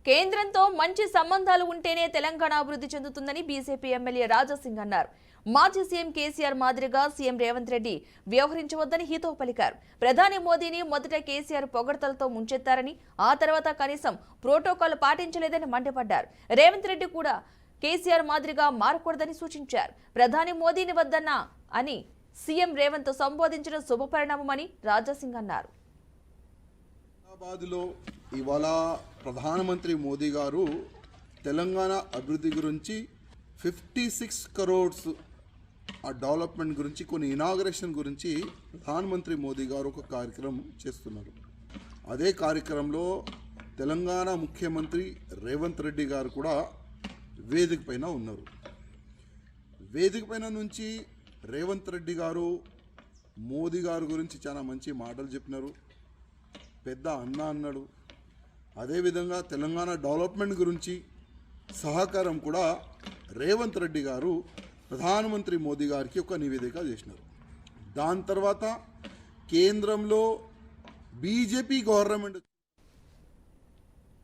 కేంద్రంతో మంచి సంబంధాలు ఉంటేనే తెలంగాణ అభివృద్ధి చెందుతుందని బీజేపీ ఎమ్మెల్యే రాజాసింగ్ అన్నారు. మాజీ సీఎం కేసీఆర్ మాదిరిగా సీఎం రేవంత్ రెడ్డి వ్యవహరించవద్దని హితవు పలికారు. ప్రధాని మోదీని మొదట కేసీఆర్ పొగడ్తలతో ముంచెత్తారని, ఆ తర్వాత కనీసం ప్రోటోకాల్ పాటించలేదని మండిపడ్డారు. రేవంత్ రెడ్డి కూడా కేసీఆర్ మాదిరిగా మారకూడదని సూచించారు. ప్రధాని మోదీని వద్దన్నా అని సీఎం రేవంత్ సంబోధించడం శుభపరిణామమని రాజాసింగ్ అన్నారు. హైదరాబాద్లో ఇవాళ ప్రధానమంత్రి మోదీ గారు తెలంగాణ అభివృద్ధి గురించి 56 crores ఆ డెవలప్మెంట్ గురించి కొన్ని ఇనాగరేషన్ గురించి ప్రధానమంత్రి మోదీ గారు ఒక కార్యక్రమం చేస్తున్నారు. అదే కార్యక్రమంలో తెలంగాణ ముఖ్యమంత్రి రేవంత్ రెడ్డి గారు కూడా వేదిక పైన ఉన్నారు. వేదిక పైన నుంచి రేవంత్ రెడ్డి గారు మోదీ గారి గురించి చాలా మంచి మాటలు చెప్పినారు. పెద్ద అన్న అన్నాడు. అదేవిధంగా తెలంగాణ డెవలప్మెంట్ గురించి సహకారం కూడా రేవంత్ రెడ్డి గారు ప్రధానమంత్రి మోదీ గారికి ఒక నివేదిక చేసినారు. దాని తర్వాత కేంద్రంలో బీజేపీ గవర్నమెంట్